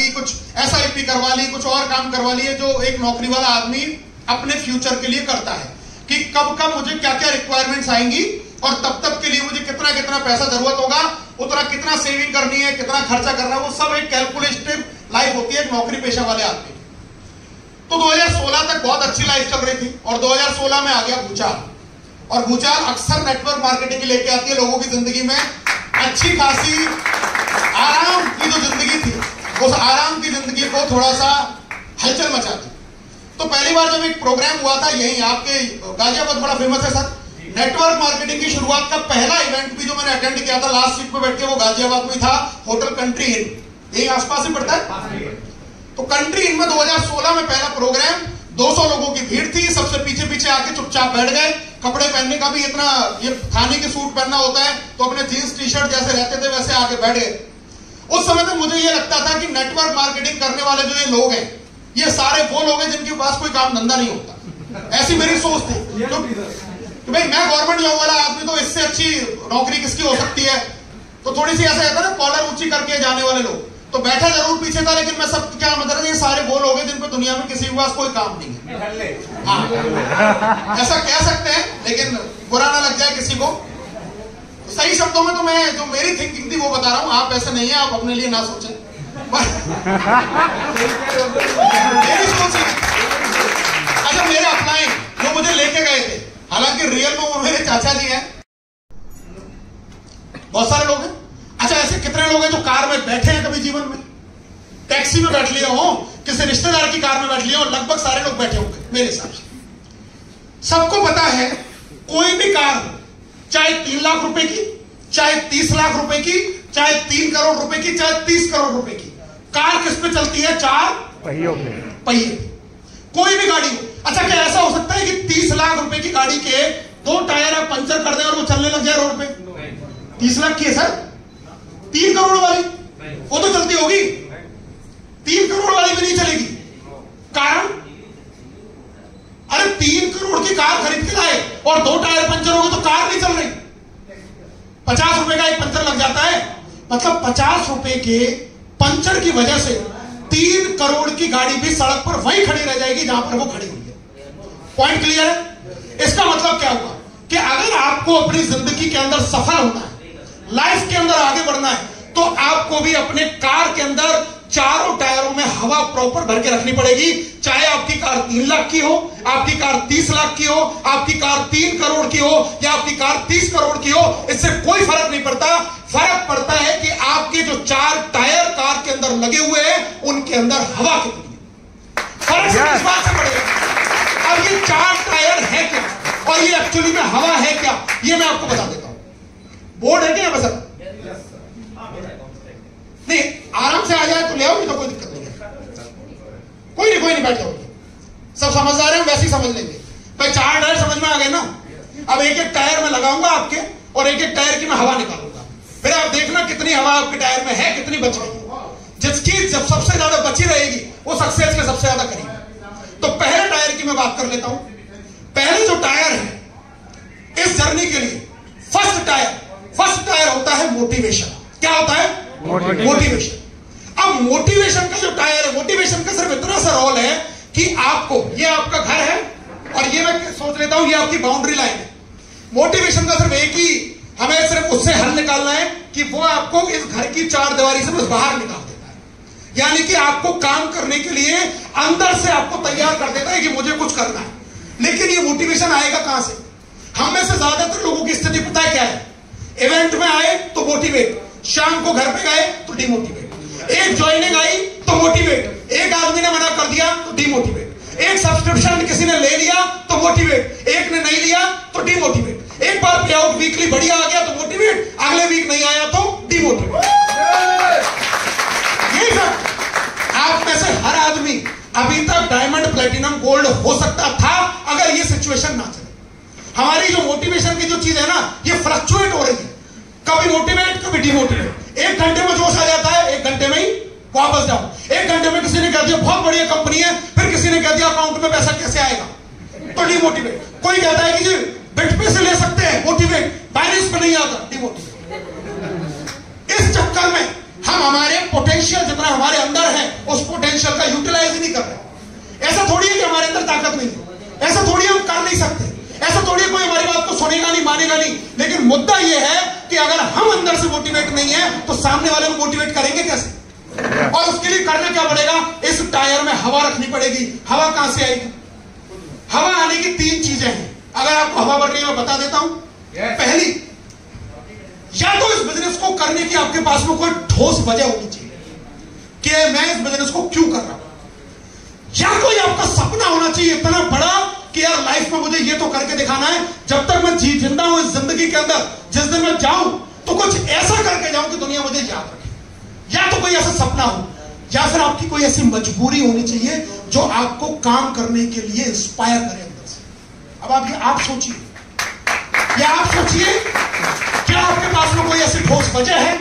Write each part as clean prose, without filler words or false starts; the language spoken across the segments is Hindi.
ली, कुछ SIP करवा ली, कुछ और काम करवा लिए जो एक नौकरी वाला आदमी अपने फ्यूचर के लिए करता है कि कब कब मुझे क्या क्या रिक्वायरमेंट्स आएंगी और तब तक के लिए मुझे कितना कितना पैसा जरूरत होगा, उतना कितना सेविंग करनी है, कितना खर्चा करना है, वो सब एक कैलकुलेटिव लाइफ होती है नौकरी पेशा वाले आदमी। तो 2016 तक बहुत अच्छी लाइफ चल रही थी और 2016 में आ गया भूचाल। और भूचाल अक्सर नेटवर्क मार्केटिंग की लेके आती है लोगों की जिंदगी में अच्छी खासी आराम की जो जिंदगी थी, उस आराम की जिंदगी को थोड़ा सा हलचल मचाती। तो पहली बार जब एक प्रोग्राम हुआ था यही आपके गाजियाबाद, बड़ा फेमस है सर, नेटवर्क मार्केटिंग की शुरुआत का पहला इवेंट भी जो मैंने अटेंड किया था लास्ट वीक में बैठ के, वो गाजियाबाद में था, होटल कंट्री इन, यही आसपास ही पड़ता है। तो कंट्री इन में 2016 में पहला प्रोग्राम, 200 लोगों की भीड़ थी, सबसे पीछे पीछे आके चुपचाप बैठ गए। कपड़े पहनने का भी इतना, ये थाने के सूट पहनना होता है तो अपने जींस टी शर्ट जैसे रहते थे वैसे आके बैठ गए। उस समय तक मुझे ये लगता था कि नेटवर्क मार्केटिंग करने वाले जो ये लोग हैं, ये सारे वो लोग हैं जिनके पास कोई काम धंधा नहीं होता, ऐसी मेरी सोच थी। तो भाई मैं गवर्नमेंट जॉब वाला आदमी, तो इससे अच्छी नौकरी किसकी हो सकती है। तो थोड़ी सी ऐसा रहता है ना, कॉलर ऊंची करके जाने वाले लोग। तो बैठा जरूर पीछे था, लेकिन मैं सब क्या मतलब ये सारे वो लोग हैं जिनको दुनिया में किसी के पास कोई काम नहीं है। हाँ, ऐसा कह सकते हैं, लेकिन बुरा ना लग जाए किसी को। सही शब्दों में तो मैं जो मेरी थिंकिंग थी वो बता रहा हूं, आप ऐसे नहीं है, आप अपने लिए ना सोचें। मेरी सोच है। अच्छा, मेरे अपलाइन जो मुझे लेके गए थे, हालांकि रियल में वो मेरे चाचा जी हैं, बहुत सारे लोग हैं। अच्छा, ऐसे कितने लोग हैं जो कार में बैठे हैं कभी जीवन में, टैक्सी में बैठ लिया हो, किसी रिश्तेदार की कार में बैठ लिया हो, लगभग सारे लोग बैठे होंगे मेरे हिसाब से। सबको पता है कोई भी कार, चाहे 3 लाख रुपए की, चाहे 30 लाख रुपए की, चाहे 3 करोड़ रुपए की, चाहे 30 करोड़ रुपए की कार किस पे चलती है? 4 पहियों पे। पहिए, कोई भी गाड़ी हो। अच्छा, क्या ऐसा हो सकता है कि 30 लाख रुपए की गाड़ी के 2 टायर आप पंचर कर दें और वो चलने लग जाए रोड पे? 30 लाख की है सर, 3 करोड़ वाली वो तो चलती होगी, 3 करोड़ वाली भी नहीं चलेगी। कारण, अरे 3 करोड़ की कार खरीद के लाए और 2 टायर पंचर हो गए तो कार नहीं चल रही। 50 रुपए का एक पंचर लग जाता है, मतलब 50 रुपए के पंचर की वजह से 3 करोड़ की गाड़ी भी सड़क पर वहीं खड़ी रह जाएगी जहां पर वो खड़ी हुई है। पॉइंट क्लियर है? इसका मतलब क्या हुआ कि अगर आपको अपनी जिंदगी के अंदर सफल होना है, लाइफ के अंदर आगे बढ़ना है, तो आपको भी अपने कार के अंदर चारों टायरों में हवा प्रॉपर भर के रखनी पड़ेगी। चाहे आपकी कार 3 लाख की हो, आपकी कार 30 लाख की हो, आपकी कार 3 करोड़ की हो या आपकी कार 30 करोड़ की हो, इससे कोई फर्क नहीं पड़ता। फर्क पड़ता है कि आपके जो 4 टायर कार के अंदर लगे हुए हैं उनके अंदर हवा कितनी है। फर्क किस बात से पड़ेगा? अब ये 4 टायर है क्या और ये एक्चुअली में हवा है क्या, ये मैं आपको बता देता हूं। बोर्ड है क्या बस? नहीं, आराम से आ जाए तो ले आओ, नहीं तो कोई दिक्कत नहीं है। कोई नहीं बैठ जाओ, सब समझदार हैं, वैसे ही समझ लेंगे। भाई 4 टायर समझ में आ गए ना? अब एक एक टायर में लगाऊंगा आपके और एक एक टायर की मैं हवा निकालूंगा, फिर आप देखना कितनी हवा आपके टायर में है, कितनी बच गई। जिसकी जब सबसे ज्यादा बची रहेगी वो सक्सेस के सबसे ज्यादा करीब। तो पहले टायर की मैं बात कर लेता हूं। पहले जो टायर है इस जर्नी के लिए, फर्स्ट टायर होता है मोटिवेशन। क्या होता है? मोटिवेशन। अब मोटिवेशन का जो टायर है, मोटिवेशन का सिर्फ इतना सा रोल है कि आपको, ये आपका घर है और ये मैं सोच लेता हूं ये आपकी बाउंड्री लाइन है। मोटिवेशन का सिर्फ एक ही, हमें सिर्फ उससे हल निकालना है कि वो आपको इस घर की 4 दीवारी से बस बाहर निकाल देता है। यानी कि आपको काम करने के लिए अंदर से आपको तैयार कर देता है कि मुझे कुछ करना है। लेकिन ये मोटिवेशन आएगा कहां से? हम में से ज्यादातर लोगों की स्थिति पता है क्या है? इवेंट में आए तो मोटिवेट, शाम को घर पे गए तो डिमोटिवेट, एक ज्वाइनिंग आई तो मोटिवेट, एक आदमी ने मना कर दिया तो डिमोटिवेट, एक सब्सक्रिप्शन किसी ने ले लिया तो मोटिवेट, एक ने नहीं लिया तो डिमोटिवेट, एक बार पे आउट वीकली बढ़िया आ गया तो मोटिवेट, अगले वीक नहीं आया तो डिमोटिवेट। यही सब आप में से हर आदमी अभी तक डायमंड, प्लेटिनम, गोल्ड हो सकता था अगर ये सिचुएशन ना चले। हमारी जो मोटिवेशन की जो चीज है ना, ये फ्लक्चुएट हो रही है, कभी मोटिवेट कभी डिमोटिवेट। 1 घंटे में जोश आ जाता है, 1 घंटे में ही वापस जाओ। 1 घंटे में किसी ने कह दिया बहुत बढ़िया कंपनी है, फिर किसी ने कह दिया अकाउंट में पैसा कैसे आएगा, तो डिमोटिवेट। कोई कहता है कि जी बिट पे से ले सकते हैं, मोटिवेट, बाइनेंस पे नहीं आता, डिमोटिवेट। इस चक्कर में हम हमारे पोटेंशियल जितना हमारे अंदर है उस पोटेंशियल का यूटिलाइज ही नहीं कर रहे। ऐसा थोड़ी है कि हमारे अंदर ताकत नहीं है, ऐसा थोड़ी हम कर नहीं सकते, ऐसा थोड़ी कोई हमारी बात को सुनेगा नहीं, मानेगा नहीं। लेकिन मुद्दा यह है कि अगर हम अंदर से मोटिवेट नहीं है तो सामने वाले को मोटिवेट करेंगे कैसे? और उसके लिए करना क्या पड़ेगा? इस टायर में हवा रखनी पड़ेगी। हवा कहां से आएगी? हवा आने की 3 चीजें हैं। अगर आपको हवा बढ़ रही है मैं बता देता हूं। पहली, या तो इस बिजनेस को करने की आपके पास में कोई ठोस वजह होनी चाहिए कि मैं इस बिजनेस को क्यों कर रहा हूं, या कोई आपका सपना होना चाहिए इतना बड़ा कि यार लाइफ में मुझे ये तो करके दिखाना है, जब तक मैं जिंदा हूं इस जिंदगी के अंदर, जिस दिन मैं जाऊं तो कुछ ऐसा करके जाऊं कि दुनिया मुझे याद रखे। या तो कोई ऐसा सपना हो, या फिर आपकी कोई ऐसी मजबूरी होनी चाहिए जो आपको काम करने के लिए इंस्पायर करे अंदर से। अब आप सोचिए, या आप सोचिए, क्या आपके पास में कोई ऐसी ठोस वजह है?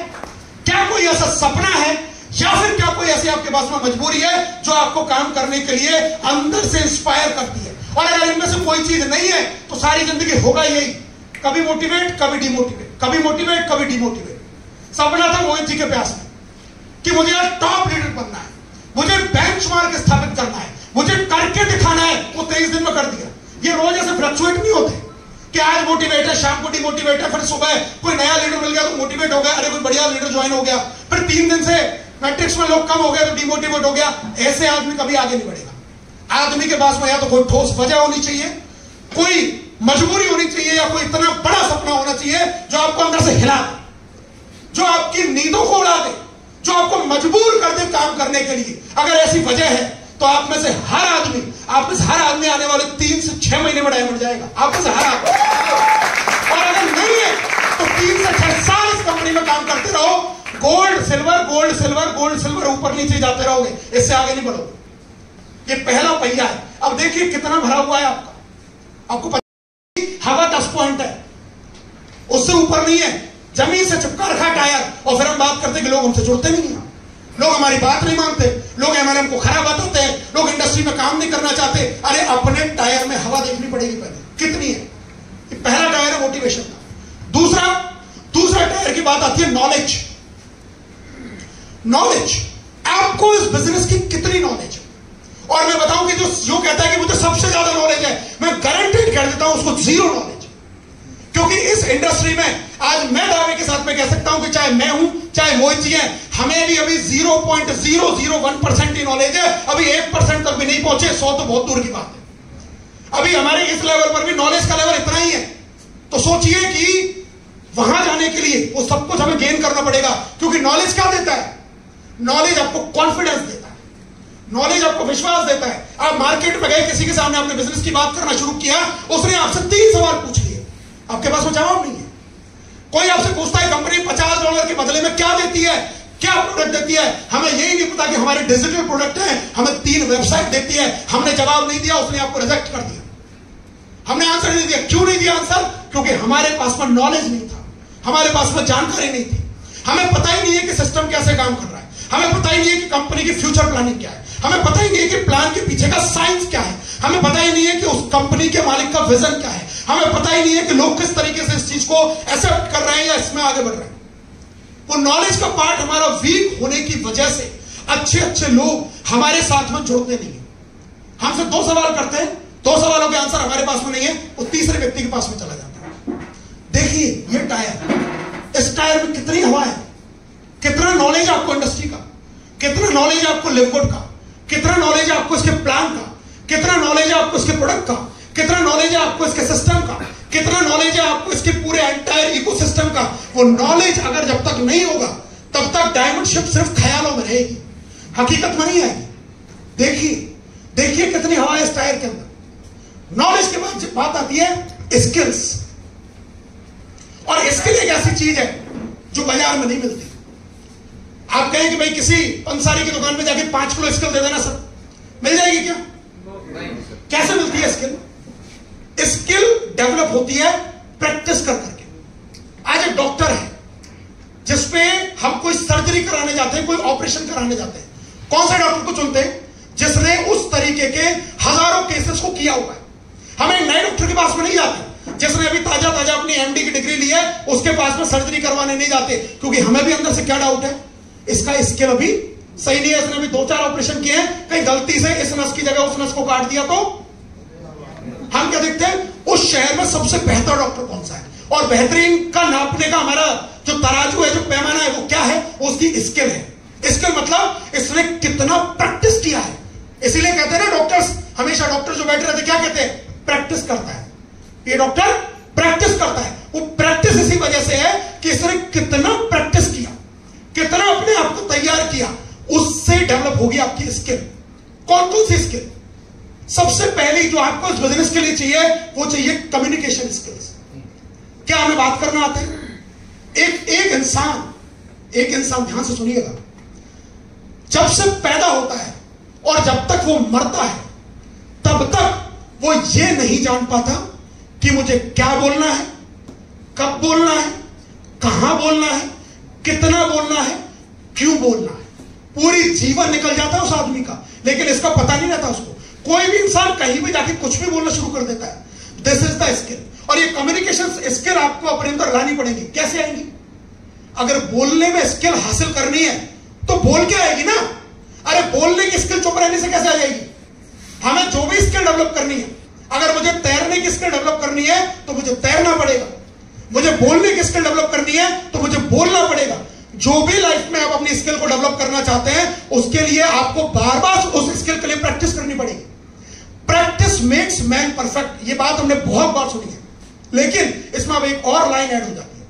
क्या कोई ऐसा सपना है? या फिर क्या कोई ऐसी आपके पास में मजबूरी है जो आपको काम करने के लिए अंदर से इंस्पायर करती है? और अगर इनमें से कोई चीज नहीं है तो सारी जिंदगी होगा यही, कभी मोटिवेट कभी डिमोटिवेट, कभी मोटिवेट कभी डिमोटिवेट। सपना था मोहित जी के प्यास में कि मुझे टॉप लीडर बनना है, मुझे बेंचमार्क स्थापित करना है, मुझे करके दिखाना है। वो 23 दिन में कर दिया। ये रोज ऐसे फ्लक्चुएट नहीं होते कि आज मोटिवेट है, शाम को डिमोटिवेट है, फिर सुबह कोई नया लीडर मिल गया तो मोटिवेट हो गया, अरे कोई बढ़िया लीडर ज्वाइन हो गया, फिर 3 दिन से मैट्रिक्स में लोग कम हो गए तो डिमोटिवेट हो गया। ऐसे आदमी कभी आगे नहीं बढ़ेगा। आदमी के पास में या तो कोई ठोस वजह होनी चाहिए, कोई मजबूरी होनी चाहिए, या कोई इतना बड़ा सपना होना चाहिए जो आपको अंदर से हिला दे, जो आपकी नींदों को उड़ा दे, जो आपको मजबूर कर दे काम करने के लिए। अगर ऐसी वजह है तो आप में से हर आदमी आने वाले 3 से 6 महीने में डायमंड जाएगा। आप में से हर आदमी। और अगर नहीं है तो 3 से 6 साल इस कंपनी में काम करते रहो, gold silver gold silver gold silver ऊपर नीचे जाते रहोगे, इससे आगे नहीं बढ़ोगे। ये पहला पहिया है। अब देखिए कितना भरा हुआ है आपको पता है, हवा 10 पॉइंट है, उससे ऊपर नहीं है, जमीन से चिपका रखा टायर। और फिर हम बात करते कि लोग हमसे जुड़ते नहीं हैं, लोग हमारी बात नहीं मानते, लोग एमएलएम को खराब बताते हैं, लोग इंडस्ट्री में काम नहीं करना चाहते। अरे अपने टायर में हवा देखनी पड़ेगी पहले कितनी है। ये पहला टायर है मोटिवेशन का। दूसरा टायर की बात आती है नॉलेज। आपको इस बिजनेस की कितनी नॉलेज है? और मैं बताऊं कि जो कहता है कि मुझे सबसे ज्यादा नॉलेज है, मैं गारंटेड कर देता हूं उसको 0 नॉलेज। क्योंकि इस इंडस्ट्री में आज मैं दावे के साथ में कह सकता हूं कि चाहे मैं हूं चाहे मोहित जी हैं, हमें भी अभी 0.001% ही नॉलेज है। अभी 1% तक भी नहीं पहुंचे, 100 तो बहुत दूर की बात है। अभी हमारे इस लेवल पर भी नॉलेज का लेवल इतना ही है। तो सोचिए कि वहां जाने के लिए वो सब कुछ हमें गेन करना पड़ेगा। क्योंकि नॉलेज क्या देता है? नॉलेज आपको कॉन्फिडेंस देता है, नॉलेज आपको विश्वास देता है। आप मार्केट में गए, किसी के सामने आपने बिजनेस की बात करना शुरू किया, उसने आपसे 3 सवाल पूछ लिए, आपके पास वो जवाब नहीं है। कोई आपसे पूछता है कंपनी $50 के बदले में क्या देती है, क्या प्रोडक्ट देती है? हमें यही नहीं पता कि हमारे डिजिटल प्रोडक्ट है, हमें 3 वेबसाइट देती है। हमने जवाब नहीं दिया, उसने आपको रिजेक्ट कर दिया। हमने आंसर नहीं दिया। क्यों नहीं दिया आंसर? क्योंकि हमारे पास में नॉलेज नहीं था, हमारे पास में जानकारी नहीं थी। हमें पता ही नहीं है कि सिस्टम कैसे काम कर रहा है, हमें पता ही नहीं है कि कंपनी की फ्यूचर प्लानिंग क्या है, हमें पता ही नहीं है कि प्लान के पीछे का साइंस क्या है, हमें पता ही नहीं है कि उस कंपनी के मालिक का विजन क्या है, हमें पता ही नहीं है कि लोग किस तरीके से इस चीज को एक्सेप्ट कर रहे हैं या इसमें आगे बढ़ रहे हैं। वो नॉलेज का पार्ट हमारा वीक होने की वजह से अच्छे लोग हमारे साथ में जुड़ते नहीं है। हमसे 2 सवाल करते हैं, 2 सवालों के आंसर हमारे पास में नहीं है, वो तीसरे व्यक्ति के पास में चला जाता है। देखिए ये टायर, इस टायर में कितनी हवा है, कितना नॉलेज आपको इंडस्ट्री का, कितना नॉलेज आपको लिवगुड का, कितना नॉलेज आपको इसके प्लान का, कितना नॉलेज है आपको इसके प्रोडक्ट का, कितना नॉलेज है आपको इसके सिस्टम का, कितना नॉलेज है आपको इसके पूरे एंटायर इकोसिस्टम का। वो नॉलेज अगर जब तक नहीं होगा तब तक डायमंड शिप सिर्फ ख्यालों में रहेगी, हकीकत में नहीं आएगी। देखिए कितनी हवा है इस टायर के अंदर। नॉलेज के बाद बात आती है स्किल्स, और स्किल एक ऐसी चीज है जो बाजार में नहीं मिलती। आप कहें कि भाई किसी पंसारी की दुकान पे जाके 5 किलो स्किल दे देना सर, मिल जाएगी क्या? कैसे मिलती है स्किल? स्किल डेवलप होती है प्रैक्टिस कर करके। आज एक डॉक्टर है जिसपे हम कोई सर्जरी कराने जाते हैं, कोई ऑपरेशन कराने जाते हैं, कौन सा डॉक्टर को चुनते हैं? जिसने उस तरीके के हजारों केसेस को किया हुआ है। हमें नए डॉक्टर के पास में नहीं जाते, जिसने अभी ताजा अपनी एमडी की डिग्री ली है उसके पास में सर्जरी करवाने नहीं जाते, क्योंकि हमें भी अंदर से क्या डाउट है इसका स्किल अभी सही नहीं है, इसने अभी 2-4 ऑपरेशन किए हैं, कहीं गलती से इस नस की जगह उस नस को काट दिया तो हम क्या देखते हैं, उस शहर में सबसे बेहतर डॉक्टर कौन सा है, और बेहतरीन का नापने का हमारा जो तराजू है, जो पैमाना है, वो क्या है, उसकी स्किल है। स्किल मतलब इसने कितना प्रैक्टिस किया है। इसीलिए कहते हैं ना डॉक्टर्स, हमेशा डॉक्टर जो बैठे रहते क्या कहते हैं, प्रैक्टिस करता है, ये डॉक्टर प्रैक्टिस करता है। वो प्रैक्टिस इसी वजह से है कि इसने कितना प्रैक्टिस किया, कितना अपने आप को तैयार किया, उससे डेवलप होगी आपकी स्किल। कौन कौन सी स्किल? सबसे पहली जो आपको इस बिजनेस के लिए चाहिए वो चाहिए कम्युनिकेशन स्किल्स। क्या हमें बात करना आता है? एक इंसान ध्यान से सुनिएगा, जब से पैदा होता है और जब तक वो मरता है तब तक वो ये नहीं जान पाता कि मुझे क्या बोलना है, कब बोलना है, कहां बोलना है, कितना बोलना है, क्यों बोलना है। पूरी जीवन निकल जाता है उस आदमी का, लेकिन इसका पता नहीं रहता उसको। कोई भी इंसान कहीं भी जाके कुछ भी बोलना शुरू कर देता है। This is the skill. और ये कम्युनिकेशन स्किल आपको अपने अंदर लानी पड़ेगी। कैसे आएंगी? अगर बोलने में स्किल हासिल करनी है तो बोल के आएगी ना। अरे बोलने की स्किल चुप रहने से कैसे आ जाएगी? हमें जो भी स्किल डेवलप करनी है, अगर मुझे तैरने की स्किल डेवलप करनी है तो मुझे तैरना पड़ेगा, मुझे बोलने की स्किल डेवलप करनी है तो मुझे बोलना पड़ेगा। जो भी लाइफ में आप अपनी स्किल को डेवलप करना चाहते हैं उसके लिए आपको बार बार उस स्किल के लिए प्रैक्टिस करनी पड़ेगी। प्रैक्टिस मेक्स मैन परफेक्ट, ये बात हमने बहुत बार सुनी है, लेकिन इसमें अब एक और लाइन ऐड हो जाती है।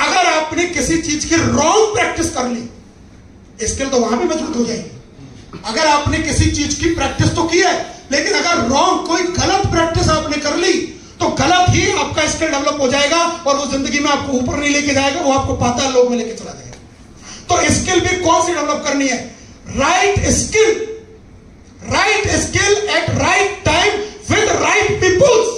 अगर आपने किसी चीज की रॉन्ग प्रैक्टिस कर ली, स्किल तो वहां भी मजबूत हो जाएगी। अगर आपने किसी चीज की प्रैक्टिस तो की है, लेकिन अगर रॉन्ग कोई गलत प्रैक्टिस आपने कर ली तो गलत ही आपका स्किल डेवलप हो जाएगा और वो जिंदगी में आपको ऊपर नहीं लेके जाएगा, वो आपको पाताल लोक में लेके चला जाएगा। तो स्किल भी कौन सी डेवलप करनी है? Right skill at right time with right peoples.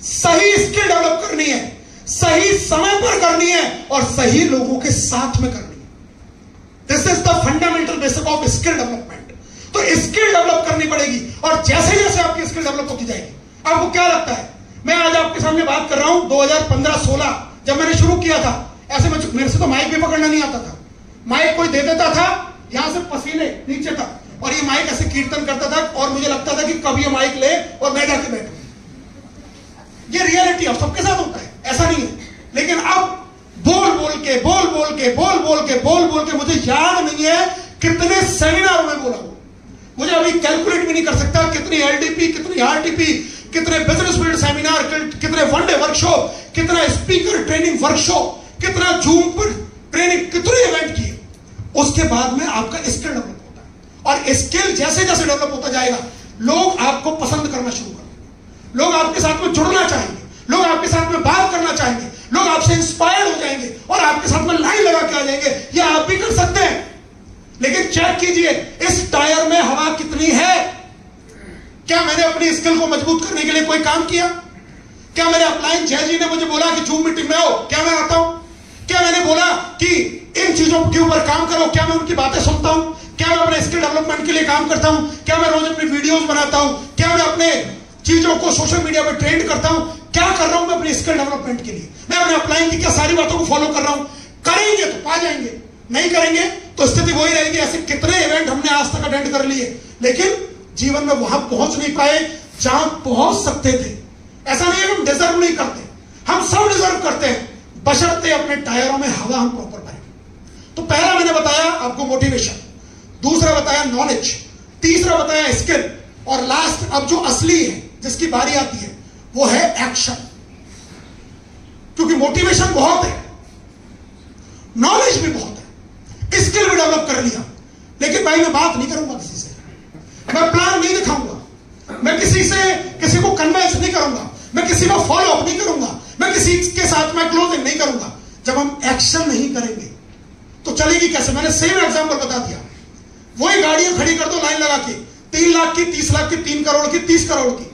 सही स्किल डेवलप करनी है, सही समय पर करनी है और सही लोगों के साथ में करनी है। This is the fundamental basic of skill development. तो स्किल डेवलप करनी पड़ेगी और जैसे जैसे आपकी स्किल डेवलप होती जाएगी, आपको क्या लगता है, मैं आज आपके सामने बात कर रहा हूं 2015-16 जब मैंने शुरू किया था, ऐसे मेरे से तो माइक भी पकड़ना नहीं आता था। माइक कोई दे देता था, यहां से पसीने नीचे तक, और ये माइक ऐसे कीर्तन करता था और मुझे लगता था कि कब ये माइक ले और मैं जाके बैठूं। ये रियलिटी अब सबके साथ होता है, ऐसा नहीं है। लेकिन अब बोल बोल के मुझे याद नहीं है कितने सेमिनार में बोला हूं, मुझे अभी कैलकुलेट भी नहीं कर सकता कितनी एलडीपी, कितनी आरटीपी, कितने बिजनेस फील्ड सेमिनार, कितने वन डे वर्कशॉप, कितना स्पीकर ट्रेनिंग वर्कशॉप, कितना जूम पर ट्रेनिंग, कितने इवेंट किए। उसके बाद में आपका स्किल डेवलप होता है और स्किल जैसे जैसे डेवलप होता जाएगा लोग आपको पसंद करना शुरू करेंगे, लोग आपके साथ में जुड़ना चाहेंगे, लोग आपके साथ में बात करना चाहेंगे, लोग आपसे इंस्पायर्ड हो जाएंगे और आपके साथ में लाइन लगा के आ जाएंगे। ये आप भी कर सकते हैं, लेकिन चेक कीजिए इस टायर में हवा कितनी है। क्या मैंने अपनी स्किल को मजबूत करने के लिए कोई काम किया? क्या मेरे अपलाइन जय जी ने मुझे बोला कि जूम मीटिंग में आओ, क्या मैं आता हूं? क्या मैंने बोला कि इन चीजों के ऊपर काम करो, क्या मैं उनकी बातें सुनता हूं? क्या मैं अपने स्किल डेवलपमेंट के लिए काम करता हूं? क्या मैं रोज अपनी वीडियोस बनाता हूं? क्या मैं अपने चीजों को सोशल मीडिया पर ट्रेंड करता हूं? क्या कर रहा हूं मैं अपनी स्किल डेवलपमेंट के लिए? मैं अपने अपलाइन की क्या सारी बातों को फॉलो कर रहा हूं? करेंगे तो पा जाएंगे, नहीं करेंगे तो स्थिति वही रहेगी। ऐसे कितने इवेंट हमने आज तक अटेंड कर लिए, लेकिन जीवन में वहां पहुंच नहीं पाए जहां पहुंच सकते थे। ऐसा नहीं है हम डिजर्व नहीं करते, हम सब डिजर्व करते हैं, बशर्ते अपने टायरों में हवा हम प्रॉपर भरें। तो पहला मैंने बताया आपको मोटिवेशन, दूसरा बताया नॉलेज, तीसरा बताया स्किल, और लास्ट अब जो असली है जिसकी बारी आती है वो है एक्शन। क्योंकि मोटिवेशन बहुत है, नॉलेज भी बहुत है, स्किल भी डेवलप कर लिया, लेकिन भाई मैं बात नहीं करूंगा किसी से, मैं प्लान नहीं दिखाऊंगा, मैं किसी को कन्विंस नहीं करूंगा, मैं किसी को फॉलो अप नहीं करूंगा, मैं किसी के साथ में क्लोजिंग नहीं करूंगा। जब हम एक्शन नहीं करेंगे तो चलेगी कैसे? मैंने सेम एग्जांपल बता दिया, वही गाड़ियां खड़ी कर दो लाइन लगा के, 3 लाख की, 30 लाख की, 3 करोड़ की, 30 करोड़ की।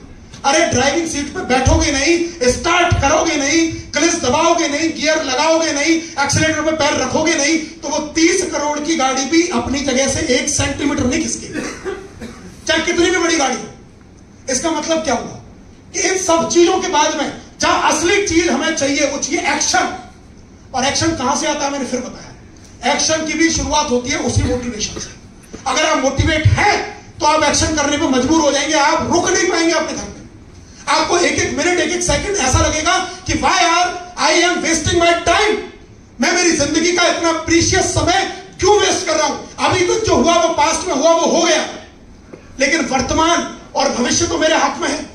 अरे ड्राइविंग सीट पे बैठोगे नहीं, स्टार्ट करोगे नहीं, क्लच दबाओगे नहीं, गियर लगाओगे नहीं, एक्सीलेटर पे पैर रखोगे नहीं, तो वो 30 करोड़ की गाड़ी भी अपनी जगह से 1 सेंटीमीटर नहीं खिसकेगी, चाहे कितनी भी बड़ी गाड़ी हो। इसका मतलब क्या हुआ कि इन सब चीजों के बाद में जहां असली चीज हमें चाहिए वो चाहिए एक्शन। और एक्शन कहां से आता है मैंने फिर बताया, एक्शन की भी शुरुआत होती है उसी मोटिवेशन से। अगर आप मोटिवेट हैं तो आप एक्शन करने पे मजबूर हो जाएंगे, आप रुक नहीं पाएंगे अपने घर में। आपको एक एक मिनट, एक एक सेकंड ऐसा लगेगा कि why are I am wasting my time, मैं मेरी जिंदगी का इतना प्रीशियस समय क्यों वेस्ट कर रहा हूं। अभी तक जो हुआ वो पास्ट में हुआ, वो हो गया, लेकिन वर्तमान और भविष्य तो मेरे हाथ में है।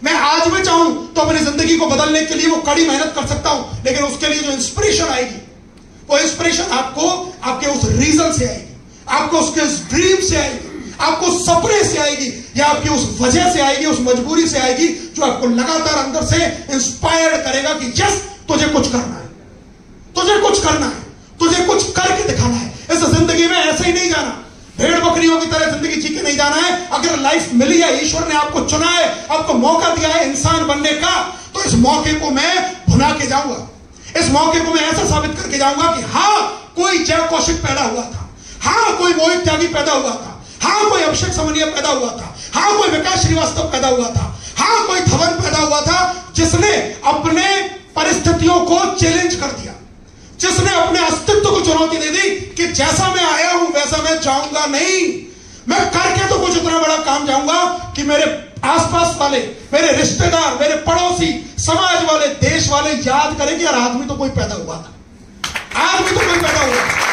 मैं आज में चाहूं तो अपनी जिंदगी को बदलने के लिए वो कड़ी मेहनत कर सकता हूं, लेकिन उसके लिए जो इंस्पिरेशन आएगी, वो इंस्पिरेशन आपको आपके उस रीजन से आएगी, आपको उसके उस ड्रीम से आएगी, आपको सपने से आएगी, या आपकी उस वजह से आएगी, उस मजबूरी से आएगी जो आपको लगातार अंदर से इंस्पायर करेगा कि यस, तुझे कुछ करना है, तुझे कुछ करना है, तुझे कुछ करके दिखाना है। इस जिंदगी में ऐसे ही नहीं जाना, भेड़ बकरियों की तरह जिंदगी जी के नहीं जाना है। अगर लाइफ मिली है, ईश्वर ने आपको चुना है, आपको मौका दिया है इंसान बनने का, तो इस मौके को मैं भुना के जाऊंगा। इस मौके को मैं ऐसा साबित करके जाऊंगा कि हाँ, कोई जय कौशिक पैदा हुआ था, हाँ कोई मोहित त्यागी पैदा हुआ था, हाँ कोई अभिषेक समनिया पैदा हुआ था, हाँ कोई विकास श्रीवास्तव पैदा हुआ था, हाँ कोई धवन पैदा हुआ था, जिसने अपने परिस्थितियों को चैलेंज कर दिया, जिसने अपने अस्तित्व को चुनौती दे दी कि जैसा मैं आया हूं वैसा मैं जाऊंगा नहीं, मैं करके तो कुछ इतना बड़ा काम जाऊंगा कि मेरे आसपास वाले, मेरे रिश्तेदार, मेरे पड़ोसी, समाज वाले, देश वाले याद करें कि यार आदमी तो कोई पैदा हुआ था, आदमी तो कोई पैदा हुआ था।